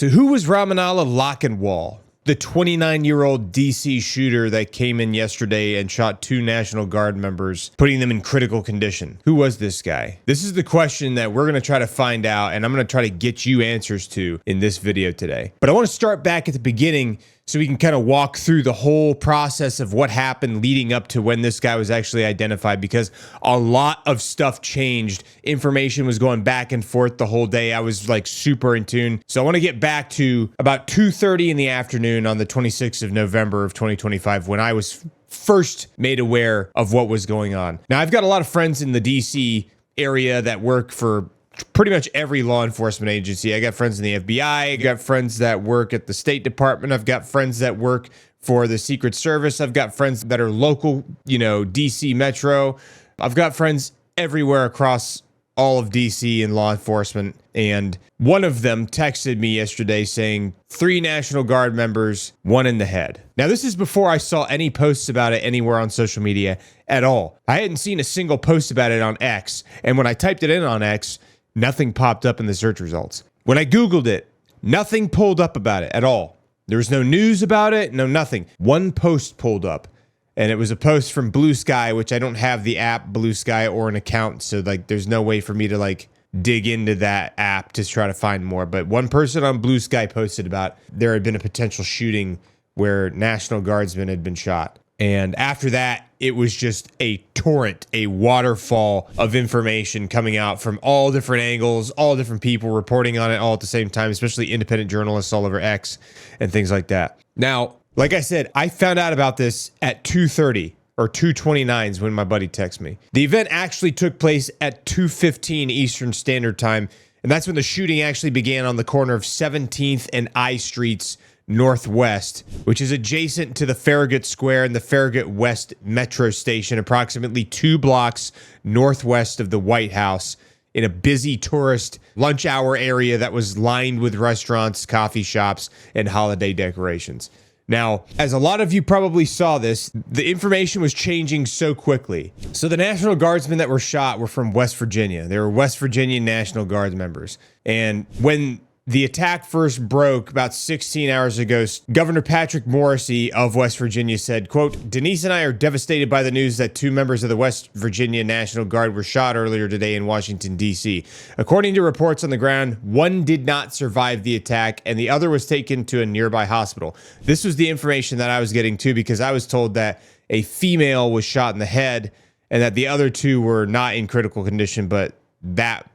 So who was Ramanallah Lockenwall, the 29-year-old DC shooter that came in yesterday and shot 2 National Guard members, putting them in critical condition? Who was this guy? This is the question that we're going to try to find out, and I'm going to try to get you answers to in this video today. But I want to start back at the beginning so we can kind of walk through the whole process of what happened leading up to when this guy was actually identified, because a lot of stuff changed. Information was going back and forth the whole day. I was like super in tune. So I want to get back to about 2:30 in the afternoon on the 26th of November of 2025 when I was first made aware of what was going on. Now, I've got a lot of friends in the DC area that work for pretty much every law enforcement agency. I got friends in the FBI. I got friends that work at the State Department. I've got friends that work for the Secret Service. I've got friends that are local, DC Metro. I've got friends everywhere across all of DC in law enforcement. And one of them texted me yesterday saying 3 National Guard members, 1 in the head. Now, this is before I saw any posts about it anywhere on social media at all. I hadn't seen a single post about it on X. And when I typed it in on X, nothing popped up in the search results. When I Googled it, nothing pulled up about it at all. There was no news about it, no nothing. One post pulled up, and it was a post from Blue Sky, which I don't have the app Blue Sky or an account, so there's no way for me to dig into that app to try to find more. But one person on Blue Sky posted about there had been a potential shooting where National Guardsmen had been shot. And after that, it was just a torrent, a waterfall of information coming out from all different angles, all different people reporting on it all at the same time, especially independent journalists all over X and things like that. Now, like I said, I found out about this at 2:30 or 2:29 is when my buddy texted me. The event actually took place at 2:15 Eastern Standard Time, and that's when the shooting actually began on the corner of 17th and I Streets Northwest, which is adjacent to the Farragut Square and the Farragut West Metro Station, approximately 2 blocks northwest of the White House, in a busy tourist lunch hour area that was lined with restaurants, coffee shops, and holiday decorations. Now, as a lot of you probably saw this, the information was changing so quickly. So the National Guardsmen that were shot were from West Virginia. They were West Virginia National Guard members. And when the attack first broke about 16 hours ago, Governor Patrick Morrisey of West Virginia said, quote, "Denise and I are devastated by the news that 2 members of the West Virginia National Guard were shot earlier today in Washington, D.C. According to reports on the ground, 1 did not survive the attack and the other was taken to a nearby hospital." This was the information that I was getting too, because I was told that a female was shot in the head and that the other 2 were not in critical condition, but that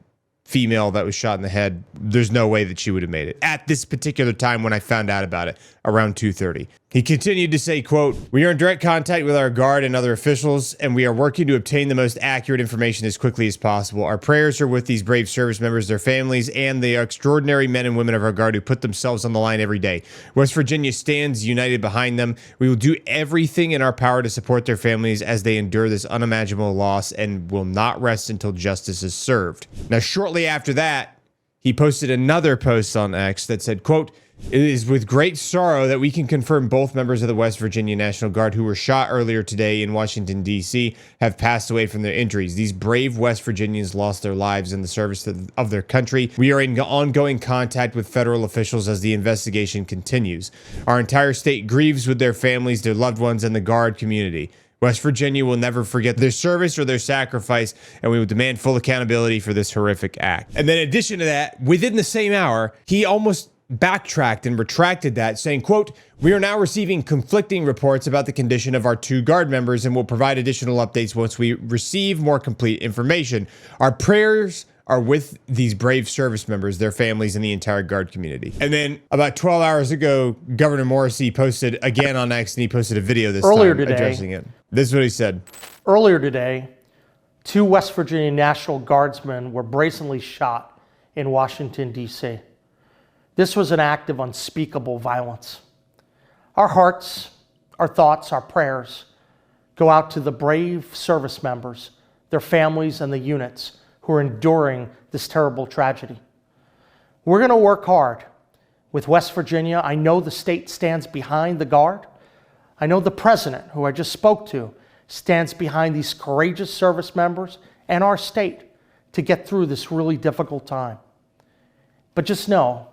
female that was shot in the head, there's no way that she would have made it at this particular time when I found out about it around 2:30. He continued to say, quote, "We are in direct contact with our guard and other officials, and we are working to obtain the most accurate information as quickly as possible. Our prayers are with these brave service members, their families, and the extraordinary men and women of our guard who put themselves on the line every day. West Virginia stands united behind them. We will do everything in our power to support their families as they endure this unimaginable loss and will not rest until justice is served." Now, shortly after that, he posted another post on X that said, quote, "It is with great sorrow that we can confirm both members of the West Virginia National Guard who were shot earlier today in Washington, D.C. have passed away from their injuries. These brave West Virginians lost their lives in the service of their country. We are in ongoing contact with federal officials as the investigation continues. Our entire state grieves with their families, their loved ones, and the Guard community. West Virginia will never forget their service or their sacrifice, and we will demand full accountability for this horrific act." And then in addition to that, within the same hour, he almost backtracked and retracted that, saying, quote, "We are now receiving conflicting reports about the condition of our 2 Guard members and will provide additional updates once we receive more complete information. Our prayers are with these brave service members, their families, and the entire Guard community." And then about 12 hours ago, Governor Morrisey posted again on X, and he posted a video this Earlier time today, addressing it. This is what he said. Earlier today, 2 West Virginia National Guardsmen were brazenly shot in Washington, D.C. This was an act of unspeakable violence. Our hearts, our thoughts, our prayers go out to the brave service members, their families, and the units who are enduring this terrible tragedy. We're going to work hard with West Virginia. I know the state stands behind the Guard. I know the president, who I just spoke to, stands behind these courageous service members and our state to get through this really difficult time. But just know,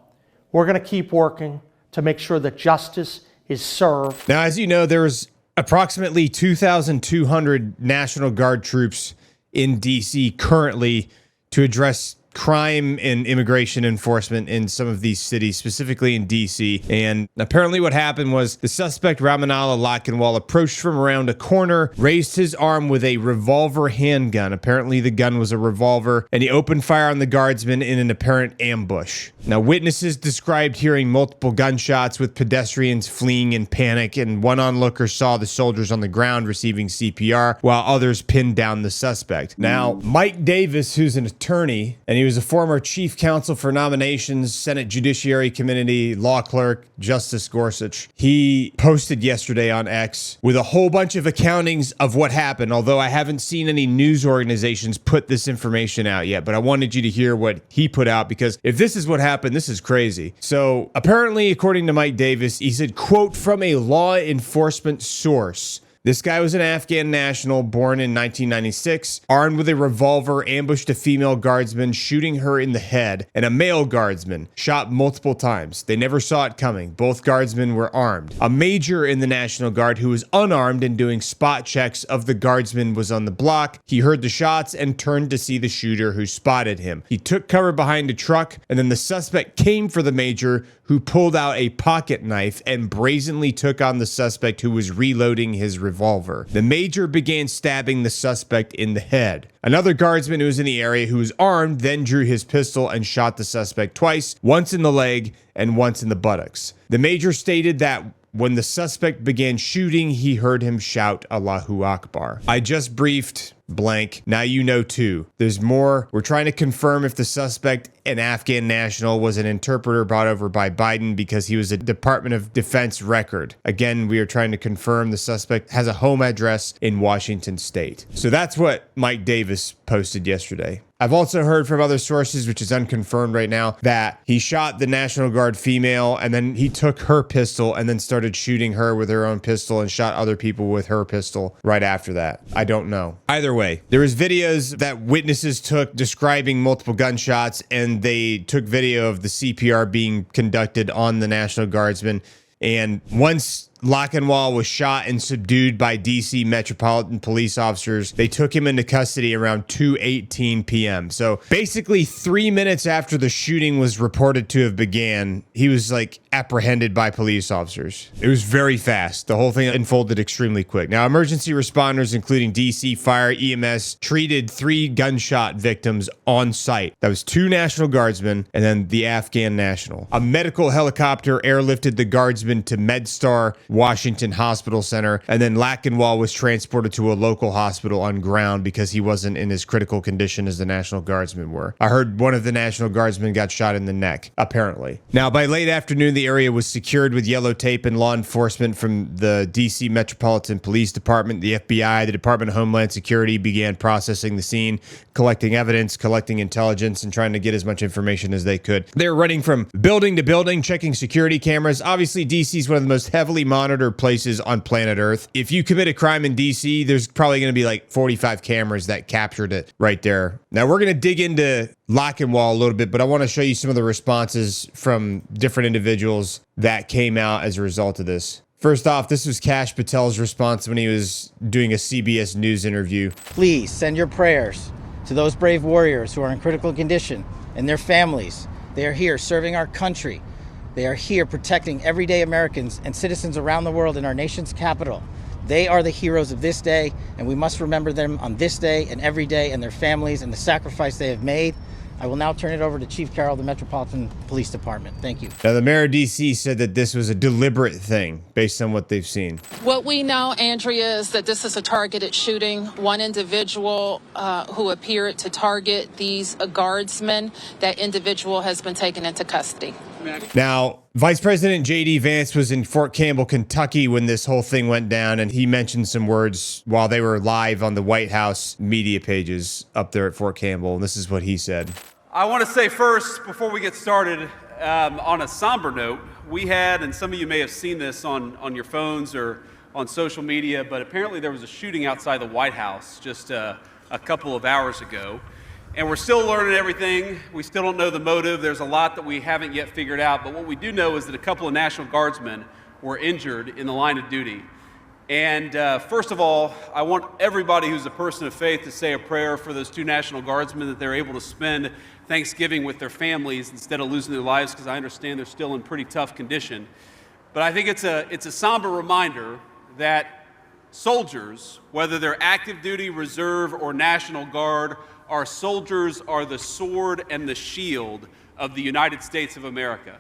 We're going to keep working to make sure that justice is served. Now, as you know, there's approximately 2,200 National Guard troops in D.C. currently to address crime and immigration enforcement in some of these cities, specifically in D.C. And apparently what happened was the suspect, Ramanallah Lockenwall, approached from around a corner, raised his arm with a revolver handgun. Apparently the gun was a revolver, and he opened fire on the guardsman in an apparent ambush. Now, witnesses described hearing multiple gunshots with pedestrians fleeing in panic, and one onlooker saw the soldiers on the ground receiving CPR while others pinned down the suspect. Now, Mike Davis, who's an attorney, and he was a former chief counsel for nominations, Senate Judiciary Committee, law clerk, Justice Gorsuch. He posted yesterday on X with a whole bunch of accountings of what happened, although I haven't seen any news organizations put this information out yet, but I wanted you to hear what he put out, because if this is what happened, this is crazy. So apparently, according to Mike Davis, he said, quote, from a law enforcement source, this guy was an Afghan national born in 1996, armed with a revolver, ambushed a female guardsman, shooting her in the head, and a male guardsman shot multiple times. They never saw it coming. Both guardsmen were armed. A major in the National Guard who was unarmed and doing spot checks of the guardsman was on the block. He heard the shots and turned to see the shooter, who spotted him. He took cover behind a truck, and then the suspect came for the major, who pulled out a pocket knife and brazenly took on the suspect, who was reloading his revolver. The major began stabbing the suspect in the head. Another guardsman who was in the area, who was armed, then drew his pistol and shot the suspect twice, once in the leg and once in the buttocks. The major stated that when the suspect began shooting, he heard him shout, Allahu Akbar. I just briefed blank. Now you know too. There's more. We're trying to confirm if the suspect, an Afghan national, was an interpreter brought over by Biden because he was a Department of Defense record. Again, we are trying to confirm the suspect has a home address in Washington state. So that's what Mike Davis posted yesterday. I've also heard from other sources, which is unconfirmed right now, that he shot the National Guard female and then he took her pistol and then started shooting her with her own pistol and shot other people with her pistol right after that. I don't know. Either way, there was videos that witnesses took describing multiple gunshots, and they took video of the CPR being conducted on the National Guardsman. And once Lockenwall was shot and subdued by D.C. Metropolitan Police officers, they took him into custody around 2:18 p.m. So basically 3 minutes after the shooting was reported to have began, he was like apprehended by police officers. It was very fast. The whole thing unfolded extremely quick. Now, emergency responders, including D.C. Fire, EMS, treated 3 gunshot victims on site. That was 2 National Guardsmen and then the Afghan national. A medical helicopter airlifted the guardsmen to MedStar Washington Hospital Center, and then Lockenwall was transported to a local hospital on ground because he wasn't in as critical condition as the National Guardsmen were. I heard one of the National Guardsmen got shot in the neck, apparently. Now, by late afternoon, the area was secured with yellow tape, and law enforcement from the D.C. Metropolitan Police Department, the FBI, the Department of Homeland Security began processing the scene, collecting evidence, collecting intelligence, and trying to get as much information as they could. They were running from building to building, checking security cameras. Obviously, D.C. is one of the most heavily monitored places on planet Earth. If you commit a crime in DC, there's probably going to be like 45 cameras that captured it right there. Now, we're going to dig into Lockenwall a little bit, but I want to show you some of the responses from different individuals that came out as a result of this. First off, this was Kash Patel's response when he was doing a CBS News interview. Please send your prayers to those brave warriors who are in critical condition and their families. They are here serving our country. They are here protecting everyday Americans and citizens around the world in our nation's capital. They are the heroes of this day, and we must remember them on this day and every day, and their families and the sacrifice they have made. I will now turn it over to Chief Carroll of the Metropolitan Police Department. Thank you. Now, the mayor of D.C. said that this was a deliberate thing based on what they've seen. What we know, Andrea, is that this is a targeted shooting. One individual who appeared to target these guardsmen, that individual has been taken into custody. Now, Vice President J.D. Vance was in Fort Campbell, Kentucky when this whole thing went down, and he mentioned some words while they were live on the White House media pages up there at Fort Campbell, and this is what he said. I want to say first, before we get started, on a somber note, we had, and some of you may have seen this on your phones or on social media, but apparently there was a shooting outside the White House just a couple of hours ago. And we're still learning everything. We still don't know the motive. There's a lot that we haven't yet figured out. But what we do know is that a couple of National Guardsmen were injured in the line of duty. And first of all, I want everybody who's a person of faith to say a prayer for those two National Guardsmen, that they're able to spend Thanksgiving with their families instead of losing their lives, because I understand they're still in pretty tough condition. But I think it's a somber reminder that soldiers, whether they're active duty, reserve, or National Guard, our soldiers are the sword and the shield of the United States of America.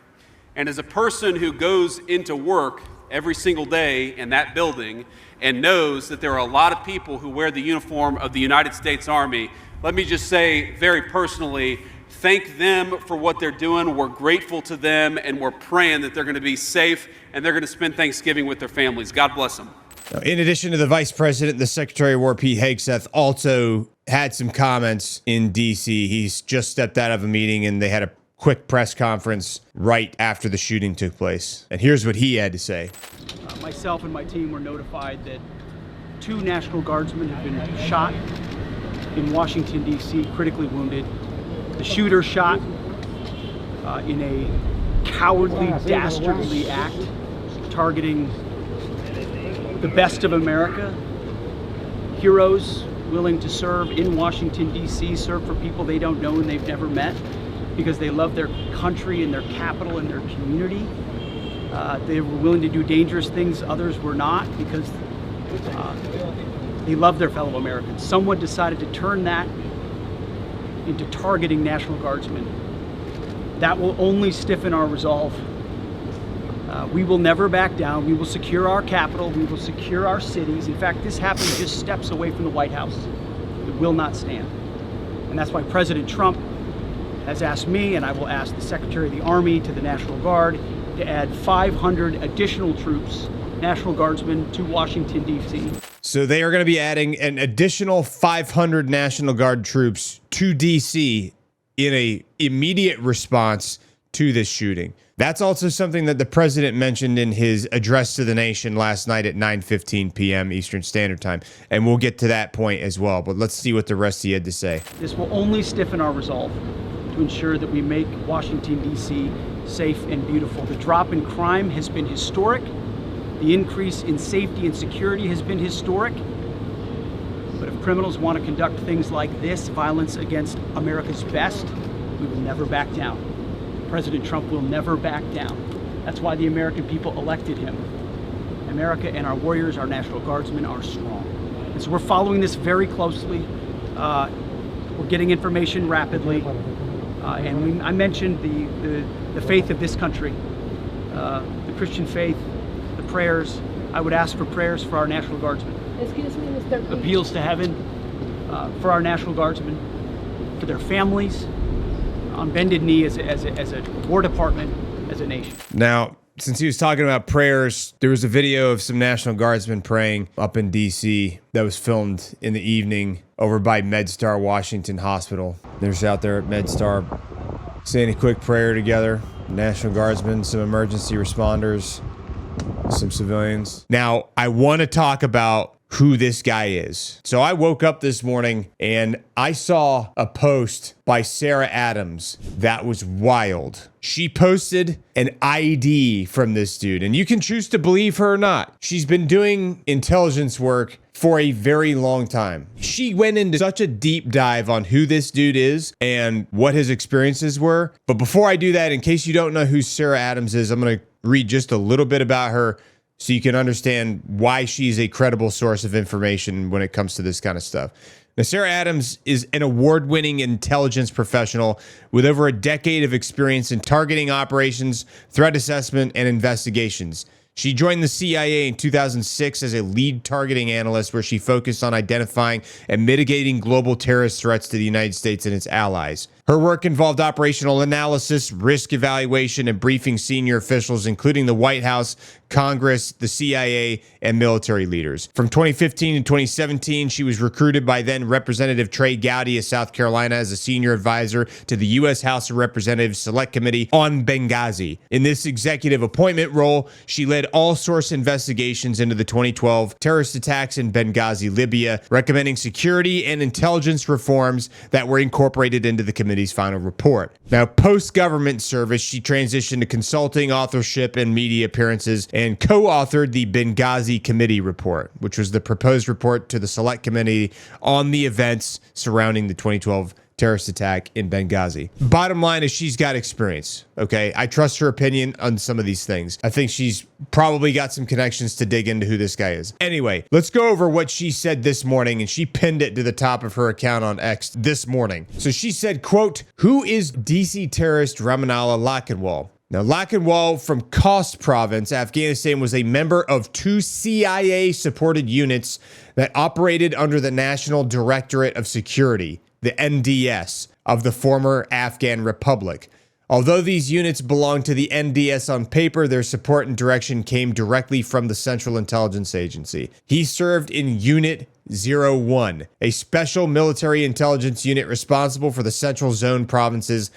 And as a person who goes into work every single day in that building and knows that there are a lot of people who wear the uniform of the United States Army, let me just say very personally, thank them for what they're doing. We're grateful to them, and we're praying that they're going to be safe and they're going to spend Thanksgiving with their families. God bless them. In addition to the Vice President, the Secretary of War, Pete Hegseth, also had some comments in D.C. He's just stepped out of a meeting, and they had a quick press conference right after the shooting took place. And here's what he had to say. Myself and my team were notified that 2 National Guardsmen have been shot in Washington, D.C., critically wounded. The shooter shot in a cowardly, dastardly act targeting the best of America, heroes willing to serve in Washington, D.C., serve for people they don't know and they've never met because they love their country and their capital and their community. They were willing to do dangerous things others were not because they love their fellow Americans. Someone decided to turn that into targeting National Guardsmen. That will only stiffen our resolve. We will never back down. We will secure our capital. We will secure our cities. In fact, this happened just steps away from the White House. It will not stand. And that's why President Trump has asked me, and I will ask the Secretary of the Army to the National Guard, to add 500 additional troops, National Guardsmen, to Washington, D.C. So they are going to be adding an additional 500 National Guard troops to D.C. in a immediate response to this shooting. That's also something that the president mentioned in his address to the nation last night at 9:15 p.m. Eastern Standard Time. And we'll get to that point as well. But let's see what the rest he had to say. This will only stiffen our resolve to ensure that we make Washington, D.C. safe and beautiful. The drop in crime has been historic. The increase in safety and security has been historic. But if criminals want to conduct things like this, violence against America's best, we will never back down. President Trump will never back down. That's why the American people elected him. America and our warriors, our National Guardsmen, are strong. And so we're following this very closely. We're getting information rapidly. I mentioned the faith of this country, the Christian faith, the prayers. I would ask for prayers for our National Guardsmen. Excuse me, Mr. Pete. Appeals to heaven for our National Guardsmen, for their families, on bended knee as a War Department, as a nation. Now, since he was talking about prayers, there was a video of some National Guardsmen praying up in D.C. that was filmed in the evening over by MedStar Washington Hospital. They're just out there at MedStar saying a quick prayer together. National Guardsmen, some emergency responders, some civilians. Now, I want to talk about who this guy is. So I woke up this morning and I saw a post by Sarah Adams that was wild. She posted an ID from this dude, and you can choose to believe her or not. She's been doing intelligence work for a very long time. She went into such a deep dive on who this dude is and what his experiences were. But before I do that, in case you don't know who Sarah Adams is, I'm going to read just a little bit about her so you can understand why she's a credible source of information when it comes to this kind of stuff. Now, Sarah Adams is an award-winning intelligence professional with over a decade of experience in targeting operations, threat assessment, and investigations. She joined the CIA in 2006 as a lead targeting analyst, where she focused on identifying and mitigating global terrorist threats to the United States and its allies. Her work involved operational analysis, risk evaluation, and briefing senior officials, including the White House, Congress, the CIA, and military leaders. From 2015 to 2017, she was recruited by then Representative Trey Gowdy of South Carolina as a senior advisor to the U.S. House of Representatives Select Committee on Benghazi. In this executive appointment role, she led all-source investigations into the 2012 terrorist attacks in Benghazi, Libya, recommending security and intelligence reforms that were incorporated into the committee's final report. Now, post-government service, she transitioned to consulting, authorship, and media appearances, and co-authored the Benghazi Committee Report, which was the proposed report to the Select Committee on the events surrounding the 2012 terrorist attack in Benghazi. Bottom line is she's got experience, okay? I trust her opinion on some of these things. I think she's probably got some connections to dig into who this guy is. Anyway, let's go over what she said this morning, and she pinned it to the top of her account on X this morning. So she said, quote, "Who is DC terrorist Ramanallah Lakhanwal?" Now, Lakhanwal from Khost province, Afghanistan, was a member of 2 CIA-supported units that operated under the National Directorate of Security, the NDS, of the former Afghan Republic. Although these units belonged to the NDS on paper, their support and direction came directly from the Central Intelligence Agency. He served in Unit 01, a special military intelligence unit responsible for the Central Zone provinces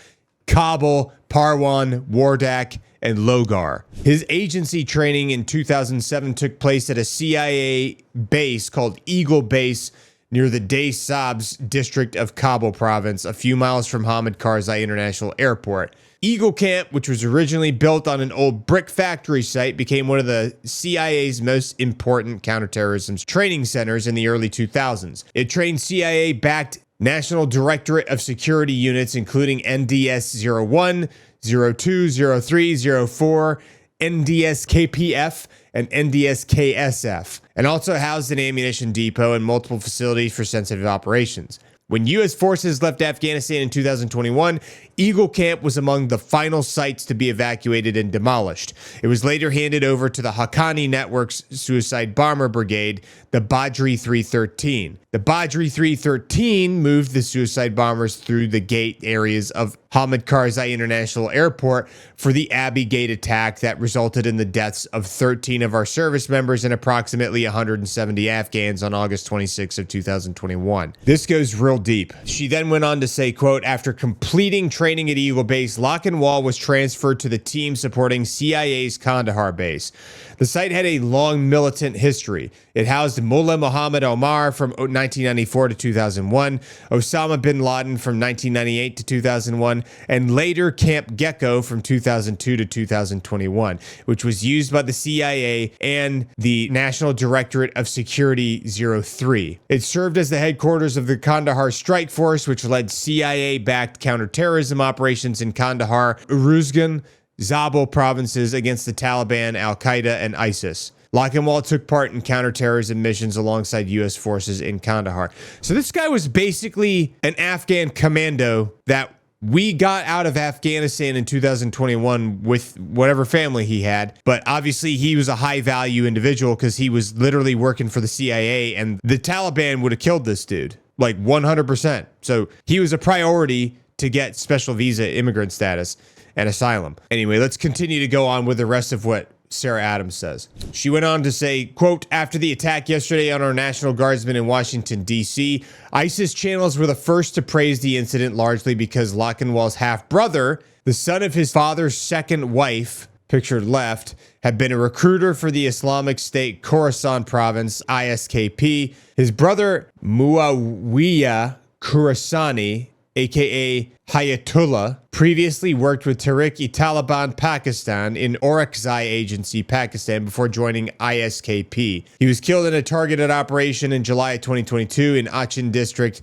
Kabul, Parwan, Wardak, and Logar. His agency training in 2007 took place at a CIA base called Eagle Base near the Day Sabs district of Kabul province, a few miles from Hamid Karzai International Airport. Eagle Camp, which was originally built on an old brick factory site, became one of the CIA's most important counterterrorism training centers in the early 2000s. It trained CIA-backed National Directorate of Security units, including NDS 01, 02, 03, 04, NDS KPF, and NDS KSF, and also housed an ammunition depot and multiple facilities for sensitive operations. When U.S. forces left Afghanistan in 2021, Eagle Camp was among the final sites to be evacuated and demolished. It was later handed over to the Haqqani Network's suicide bomber brigade, the Badri 313. The Badri 313 moved the suicide bombers through the gate areas of Hamid Karzai International Airport for the Abbey Gate attack that resulted in the deaths of 13 of our service members and approximately 170 Afghans on August 26 of 2021. This goes real deep. She then went on to say, quote, "After completing training at Eagle Base, Lakhanwal was transferred to the team supporting CIA's Kandahar base. The site had a long militant history. It housed Mullah Muhammad Omar from 1994 to 2001, Osama bin Laden from 1998 to 2001, and later Camp Gecko from 2002 to 2021, which was used by the CIA and the National Directorate of Security 03. It served as the headquarters of the Kandahar Strike Force, which led CIA-backed counterterrorism operations in Kandahar, Uruzgan, Zabul provinces against the Taliban, Al-Qaeda, and ISIS. Lakhanwal took part in counterterrorism missions alongside U.S. forces in Kandahar." So this guy was basically an Afghan commando that we got out of Afghanistan in 2021 with whatever family he had. But obviously he was a high value individual because he was literally working for the CIA, and the Taliban would have killed this dude, like 100%. So he was a priority to get special visa immigrant status and asylum. Anyway, let's continue to go on with the rest of what Sarah Adams says. She went on to say, quote, "After the attack yesterday on our National Guardsmen in Washington, D.C., ISIS channels were the first to praise the incident, largely because Lakhanwal's half-brother, the son of his father's second wife, pictured left, had been a recruiter for the Islamic State Khorasan province, ISKP. His brother, Muawiyah Khorasani, aka Hayatullah, previously worked with Tehrik-e-Taliban Pakistan in Orakzai Agency, Pakistan, before joining ISKP. He was killed in a targeted operation in July of 2022 in Achin District,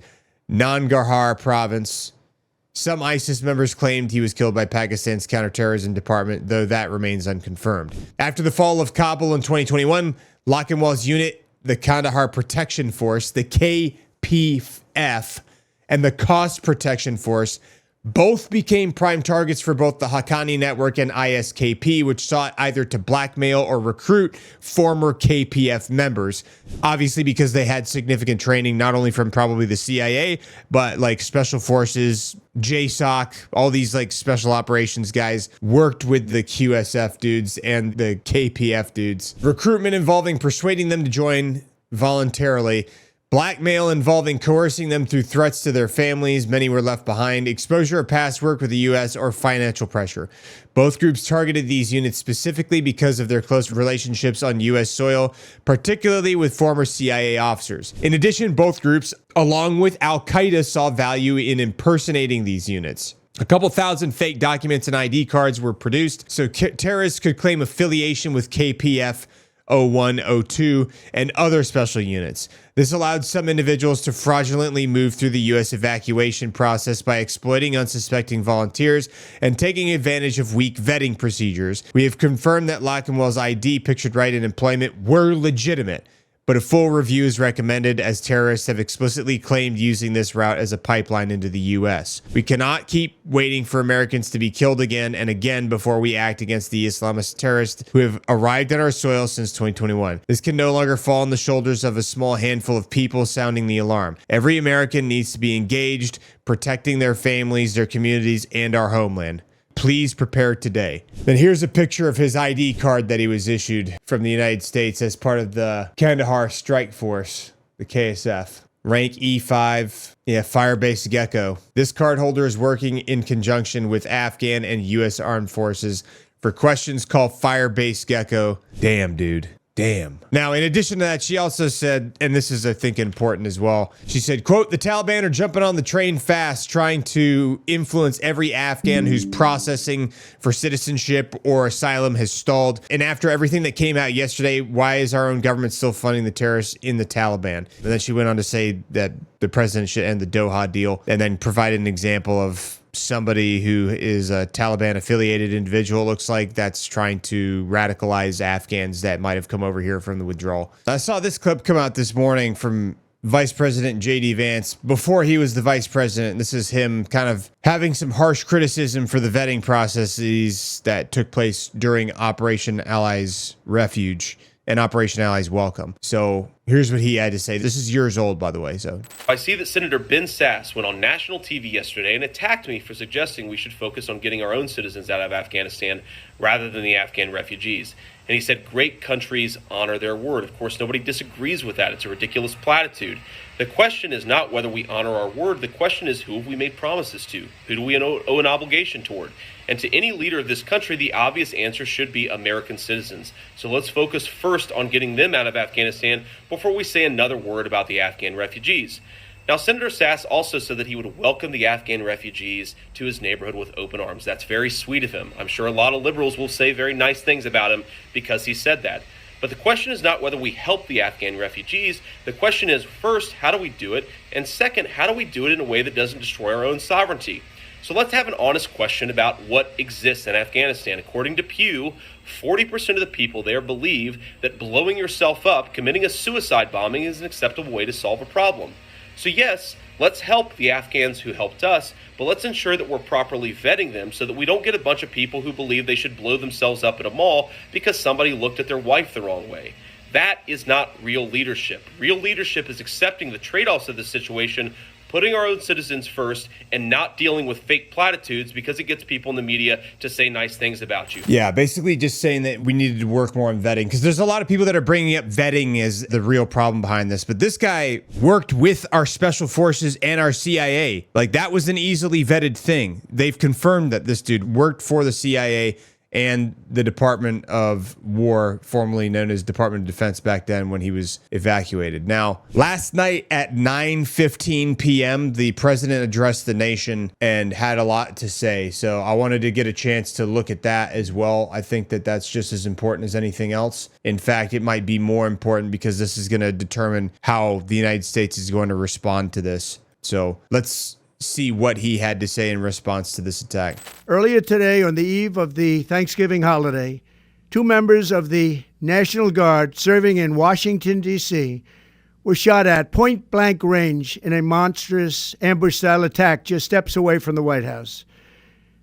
Nangarhar Province. Some ISIS members claimed he was killed by Pakistan's counterterrorism department, though that remains unconfirmed. After the fall of Kabul in 2021, Lakhanwal's unit, the Kandahar Protection Force, the KPF, and the Khost Protection Force Both became prime targets for both the Haqqani Network and ISKP, which sought either to blackmail or recruit former KPF members, obviously because they had significant training, not only from probably the CIA, but like special forces, JSOC, all these like special operations guys worked with the QSF dudes and the KPF dudes. Recruitment involving persuading them to join voluntarily. Blackmail involving coercing them through threats to their families, many were left behind, exposure of past work with the U.S., or financial pressure. Both groups targeted these units specifically because of their close relationships on U.S. soil, particularly with former CIA officers. In addition, both groups, along with Al-Qaeda, saw value in impersonating these units. A couple thousand fake documents and ID cards were produced so terrorists could claim affiliation with KPF 01, 02, and other special units. This allowed some individuals to fraudulently move through the U.S. evacuation process by exploiting unsuspecting volunteers and taking advantage of weak vetting procedures. We have confirmed that Lockenwell's ID pictured right in employment were legitimate, but a full review is recommended as terrorists have explicitly claimed using this route as a pipeline into the U.S. We cannot keep waiting for Americans to be killed again and again before we act against the Islamist terrorists who have arrived on our soil since 2021. This can no longer fall on the shoulders of a small handful of people sounding the alarm. Every American needs to be engaged, protecting their families, their communities, and our homeland. Please prepare today. Then here's a picture of his ID card that he was issued from the United States as part of the Kandahar Strike Force, the KSF. Rank E5, Firebase Gecko. This card holder is working in conjunction with Afghan and U.S. Armed Forces for questions called Firebase Gecko. Damn, dude. Damn. Now, in addition to that, she also said, and this is, I think, important as well, she said, quote, the Taliban are jumping on the train fast, trying to influence every Afghan whose processing for citizenship or asylum has stalled. And after everything that came out yesterday, why is our own government still funding the terrorists in the Taliban? And then she went on to say that the president should end the Doha deal, and then provided an example of somebody who is a Taliban affiliated individual, looks like, that's trying to radicalize Afghans that might have come over here from the withdrawal. I saw this clip come out this morning from Vice President J.D. Vance before he was the vice president. This is him kind of having some harsh criticism for the vetting processes that took place during Operation Allies Refuge and Operation Allies Welcome. So here's what he had to say. This is years old, by the way. So I see that Senator Ben Sasse went on national TV yesterday and attacked me for suggesting we should focus on getting our own citizens out of Afghanistan rather than the Afghan refugees. And he said great countries honor their word. Of course, nobody disagrees with that. It's a ridiculous platitude. The question is not whether we honor our word. The question is, who have we made promises to? Who do we owe an obligation toward? And to any leader of this country, the obvious answer should be American citizens. So let's focus first on getting them out of Afghanistan before we say another word about the Afghan refugees. Now, Senator Sasse also said that he would welcome the Afghan refugees to his neighborhood with open arms. That's very sweet of him. I'm sure a lot of liberals will say very nice things about him because he said that. But the question is not whether we help the Afghan refugees. The question is, first, how do we do it? And second, how do we do it in a way that doesn't destroy our own sovereignty? So let's have an honest question about what exists in Afghanistan. According to Pew, 40% of the people there believe that blowing yourself up, committing a suicide bombing, is an acceptable way to solve a problem. So yes, let's help the Afghans who helped us, but let's ensure that we're properly vetting them so that we don't get a bunch of people who believe they should blow themselves up at a mall because somebody looked at their wife the wrong way. That is not real leadership. Real leadership is accepting the trade-offs of the situation, putting our own citizens first, and not dealing with fake platitudes because it gets people in the media to say nice things about you. Yeah, basically just saying that we needed to work more on vetting, because there's a lot of people that are bringing up vetting as the real problem behind this. But this guy worked with our special forces and our CIA. Like, that was an easily vetted thing. They've confirmed that this dude worked for the CIA and the Department of War, formerly known as Department of Defense back then when he was evacuated. Now, last night at 9:15 p.m., the president addressed the nation and had a lot to say. So I wanted to get a chance to look at that as well. I think that that's just as important as anything else. In fact, it might be more important because this is going to determine how the United States is going to respond to this. So let's see what he had to say in response to this attack. Earlier today, on the eve of the Thanksgiving holiday, 2 members of the National Guard serving in Washington, D.C., were shot at point-blank range in a monstrous ambush-style attack just steps away from the White House.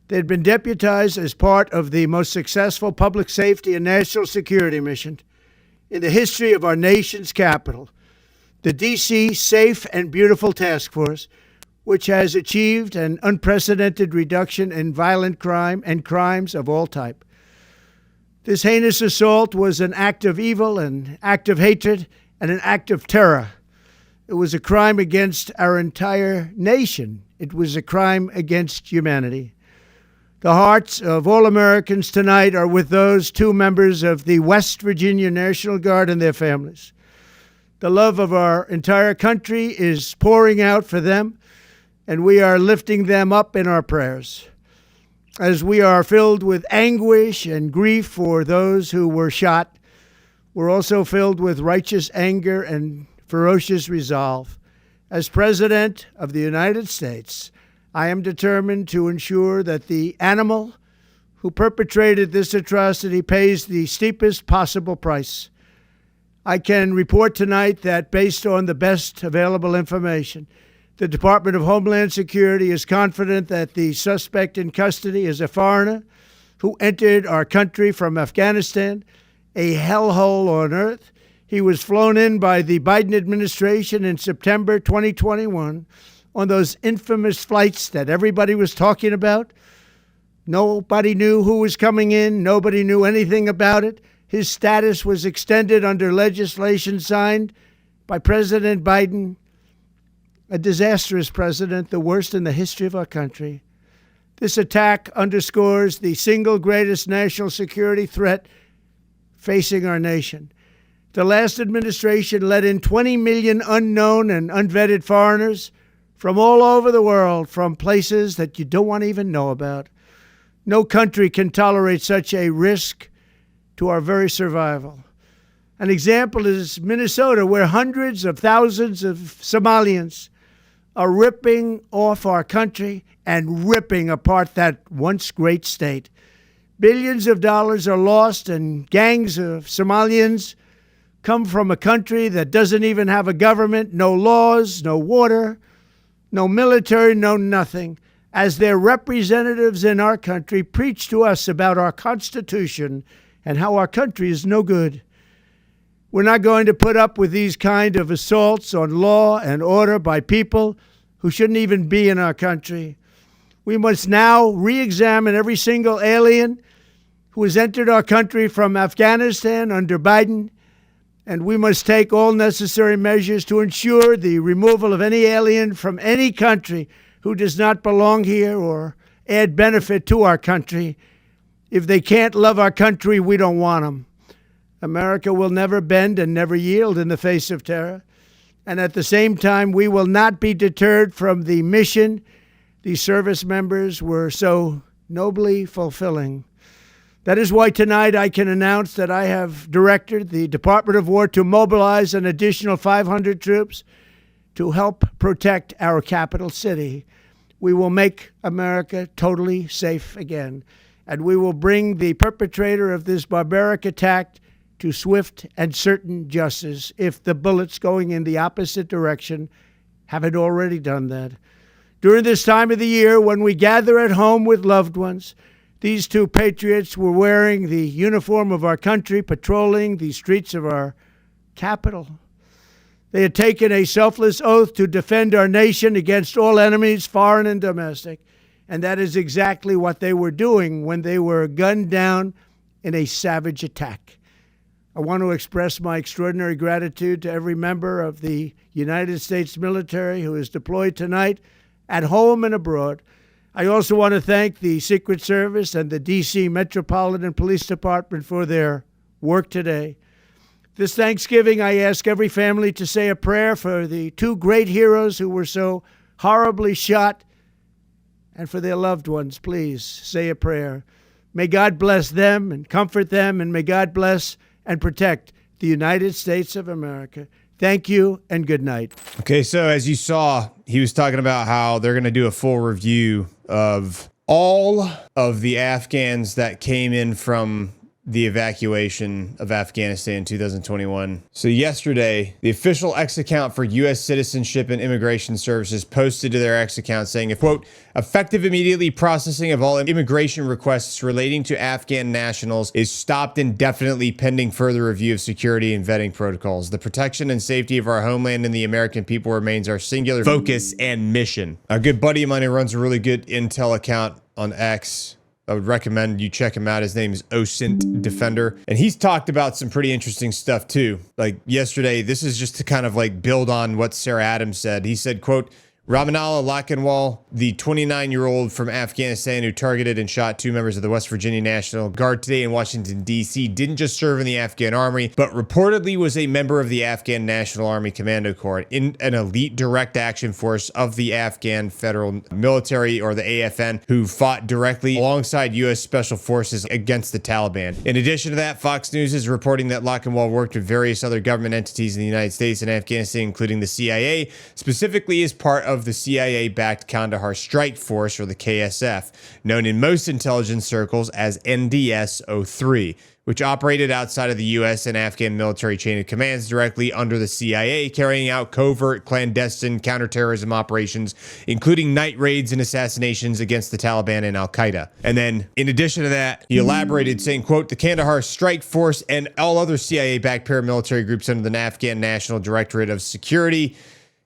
They had been deputized as part of the most successful public safety and national security mission in the history of our nation's capital, the D.C. Safe and Beautiful Task Force, which has achieved an unprecedented reduction in violent crime and crimes of all type. This heinous assault was an act of evil, an act of hatred, and an act of terror. It was a crime against our entire nation. It was a crime against humanity. The hearts of all Americans tonight are with those two members of the West Virginia National Guard and their families. The love of our entire country is pouring out for them, and we are lifting them up in our prayers. As we are filled with anguish and grief for those who were shot, we're also filled with righteous anger and ferocious resolve. As President of the United States, I am determined to ensure that the animal who perpetrated this atrocity pays the steepest possible price. I can report tonight that based on the best available information, the Department of Homeland Security is confident that the suspect in custody is a foreigner who entered our country from Afghanistan, a hellhole on earth. He was flown in by the Biden administration in September 2021 on those infamous flights that everybody was talking about. Nobody knew who was coming in. Nobody knew anything about it. His status was extended under legislation signed by President Biden, a disastrous president, the worst in the history of our country. This attack underscores the single greatest national security threat facing our nation. The last administration let in 20 million unknown and unvetted foreigners from all over the world, from places that you don't want to even know about. No country can tolerate such a risk to our very survival. An example is Minnesota, where hundreds of thousands of Somalians are ripping off our country and ripping apart that once great state. Billions of dollars are lost, and gangs of Somalians come from a country that doesn't even have a government, no laws, no water, no military, no nothing. As their representatives in our country preach to us about our Constitution and how our country is no good. We're not going to put up with these kind of assaults on law and order by people who shouldn't even be in our country. We must now re-examine every single alien who has entered our country from Afghanistan under Biden, and we must take all necessary measures to ensure the removal of any alien from any country who does not belong here or add benefit to our country. If they can't love our country, we don't want them. America will never bend and never yield in the face of terror. And at the same time, we will not be deterred from the mission these service members were so nobly fulfilling. That is why tonight I can announce that I have directed the Department of War to mobilize an additional 500 troops to help protect our capital city. We will make America totally safe again, and we will bring the perpetrator of this barbaric attack to swift and certain justice if the bullets going in the opposite direction haven't already done that. During this time of the year, when we gather at home with loved ones, these two patriots were wearing the uniform of our country, patrolling the streets of our capital. They had taken a selfless oath to defend our nation against all enemies, foreign and domestic. And that is exactly what they were doing when they were gunned down in a savage attack. I want to express my extraordinary gratitude to every member of the United States military who is deployed tonight, at home and abroad. I also want to thank the Secret Service and the D.C. Metropolitan Police Department for their work today. This Thanksgiving, I ask every family to say a prayer for the two great heroes who were so horribly shot, and for their loved ones. Please say a prayer. May God bless them and comfort them, and may God bless and protect the United States of America. Thank you and good night. Okay, so as you saw, he was talking about how they're going to do a full review of all of the Afghans that came in from the evacuation of Afghanistan in 2021. So yesterday, the official X account for U.S. Citizenship and Immigration Services posted to their X account saying, quote, effective immediately processing of all immigration requests relating to Afghan nationals is stopped indefinitely pending further review of security and vetting protocols. The protection and safety of our homeland and the American people remains our singular focus and mission. A good buddy of mine who runs a really good intel account on X, I would recommend you check him out. His name is OSINT Defender. And he's talked about some pretty interesting stuff too. Like yesterday, this is just to kind of like build on what Sarah Adams said. He said, quote, Ramanallah Lakhanwal, the 29-year-old from Afghanistan who targeted and shot 2 members of the West Virginia National Guard today in Washington, D.C., didn't just serve in the Afghan army, but reportedly was a member of the Afghan National Army Commando Corps, in an elite direct action force of the Afghan Federal Military, or the AFN, who fought directly alongside U.S. Special Forces against the Taliban. In addition to that, Fox News is reporting that Lakhanwal worked with various other government entities in the United States and Afghanistan, including the CIA, specifically as part of the CIA-backed Kandahar Strike Force, or the KSF, known in most intelligence circles as NDS-03, which operated outside of the U.S. and Afghan military chain of commands directly under the CIA, carrying out covert, clandestine counterterrorism operations, including night raids and assassinations against the Taliban and al-Qaeda. And then, in addition to that, he elaborated saying, quote, the Kandahar Strike Force and all other CIA-backed paramilitary groups under the Afghan National Directorate of Security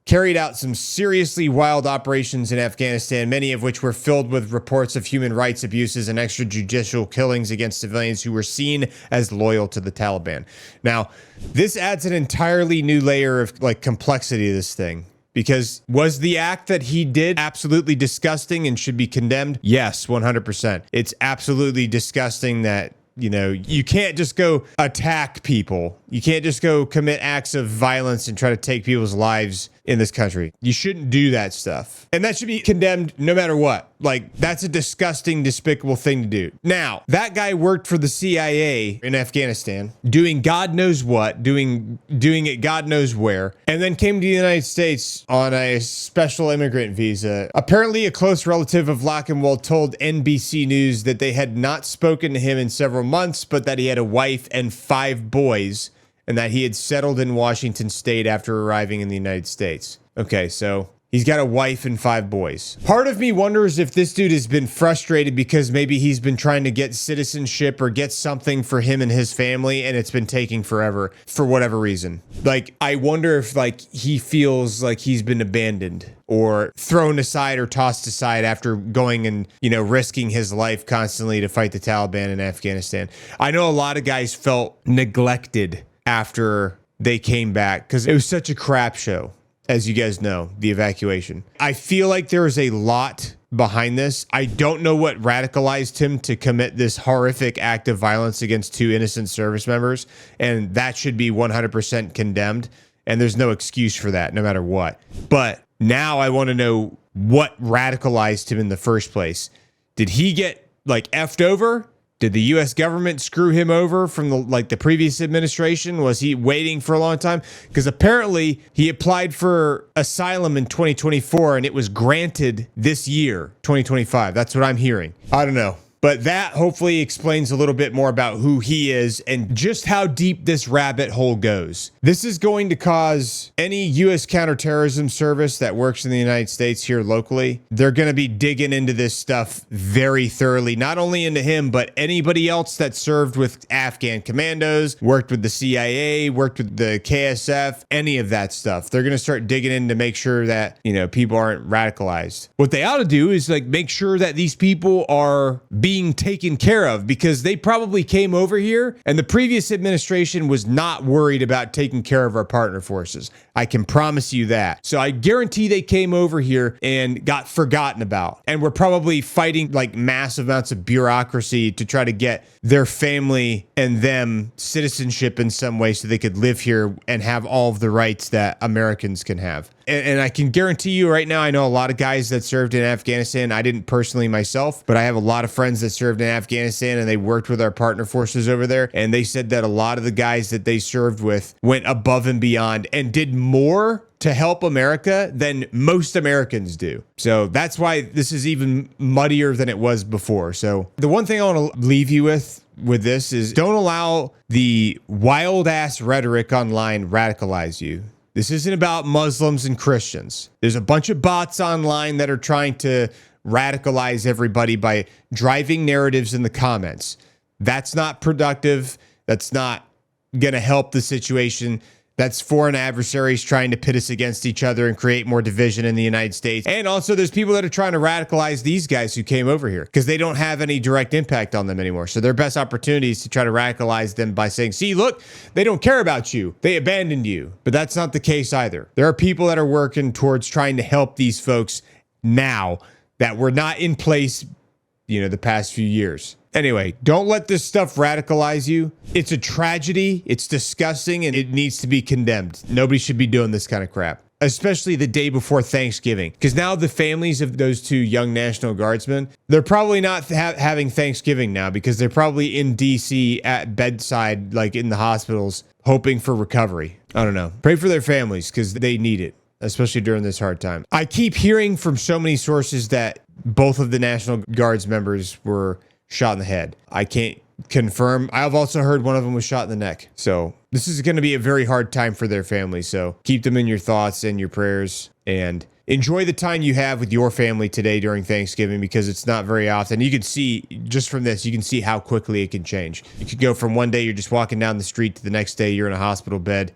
carried out some seriously wild operations in Afghanistan, many of which were filled with reports of human rights abuses and extrajudicial killings against civilians who were seen as loyal to the Taliban. Now, this adds an entirely new layer of like complexity to this thing. Because was the act that he did absolutely disgusting and should be condemned? Yes, 100%. It's absolutely disgusting that, you know, you can't just go attack people. You can't just go commit acts of violence and try to take people's lives in this country. You shouldn't do that stuff. And that should be condemned no matter what. Like, that's a disgusting, despicable thing to do. Now, that guy worked for the CIA in Afghanistan, doing God knows what, doing it God knows where, and then came to the United States on a special immigrant visa. Apparently, a close relative of Lakhanwal told NBC News that they had not spoken to him in several months, but that he had a wife and 5 boys, and that he had settled in Washington State after arriving in the United States. Okay, so he's got a wife and 5 boys. Part of me wonders if this dude has been frustrated because maybe he's been trying to get citizenship or get something for him and his family, and it's been taking forever for whatever reason. Like, I wonder if like he feels like he's been abandoned or thrown aside or tossed aside after going and, you know, risking his life constantly to fight the Taliban in Afghanistan. I know a lot of guys felt neglected after they came back because it was such a crap show, as you guys know, the evacuation. I feel like there is a lot behind this. I don't know what radicalized him to commit this horrific act of violence against 2 innocent service members, and that should be 100% condemned, and there's no excuse for that, no matter what. But now I want to know what radicalized him in the first place. Did he get, like, effed over? Did the U.S. government screw him over from the previous administration? Was he waiting for a long time? Because apparently he applied for asylum in 2024 and it was granted this year, 2025. That's what I'm hearing. I don't know. But that hopefully explains a little bit more about who he is and just how deep this rabbit hole goes. This is going to cause any U.S. counterterrorism service that works in the United States here locally, they're going to be digging into this stuff very thoroughly, not only into him, but anybody else that served with Afghan commandos, worked with the CIA, worked with the KSF, any of that stuff. They're going to start digging in to make sure that, you know, people aren't radicalized. What they ought to do is like make sure that these people are being taken care of, because they probably came over here and the previous administration was not worried about taking care of our partner forces. I can promise you that. So I guarantee they came over here and got forgotten about, and we're probably fighting like massive amounts of bureaucracy to try to get their family and them citizenship in some way so they could live here and have all of the rights that Americans can have. And I can guarantee you right now, I know a lot of guys that served in Afghanistan. I didn't personally myself, but I have a lot of friends that served in Afghanistan and they worked with our partner forces over there. And they said that a lot of the guys that they served with went above and beyond and did more to help America than most Americans do. So that's why this is even muddier than it was before. So the one thing I want to leave you with this is don't allow the wild ass rhetoric online radicalize you. This isn't about Muslims and Christians. There's a bunch of bots online that are trying to radicalize everybody by driving narratives in the comments. That's not productive. That's not going to help the situation. That's foreign adversaries trying to pit us against each other and create more division in the United States. And also there's people that are trying to radicalize these guys who came over here because they don't have any direct impact on them anymore. So their best opportunity is to try to radicalize them by saying, see, look, they don't care about you. They abandoned you. But that's not the case either. There are people that are working towards trying to help these folks now that were not in place, the past few years. Anyway, don't let this stuff radicalize you. It's a tragedy. It's disgusting and it needs to be condemned. Nobody should be doing this kind of crap, especially the day before Thanksgiving. Because now the families of those two young National Guardsmen, they're probably not having Thanksgiving now because they're probably in DC at bedside, like in the hospitals, hoping for recovery. I don't know. Pray for their families because they need it, especially during this hard time. I keep hearing from so many sources that both of the National Guards members were shot in the head. I can't confirm. I've also heard one of them was shot in the neck. So this is going to be a very hard time for their families. So keep them in your thoughts and your prayers and enjoy the time you have with your family today during Thanksgiving because it's not very often. You can see just from this, you can see how quickly it can change. You could go from one day you're just walking down the street to the next day you're in a hospital bed,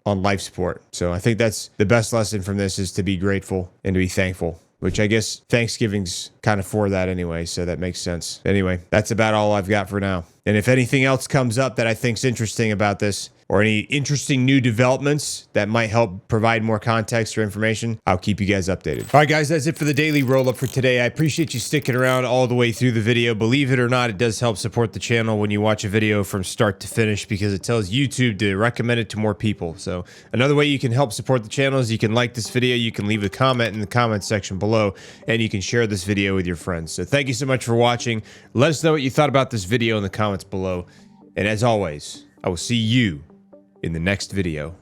on life support. So I think that's the best lesson from this is to be grateful and to be thankful. Which I guess Thanksgiving's kind of for that anyway, so that makes sense. Anyway, that's about all I've got for now. And if anything else comes up that I think's interesting about this, or any interesting new developments that might help provide more context or information, I'll keep you guys updated. All right, guys, that's it for the daily roll-up for today. I appreciate you sticking around all the way through the video. Believe it or not, it does help support the channel when you watch a video from start to finish because it tells YouTube to recommend it to more people. So another way you can help support the channel is you can like this video, you can leave a comment in the comment section below, and you can share this video with your friends. So thank you so much for watching. Let us know what you thought about this video in the comments below. And as always, I will see you in the next video.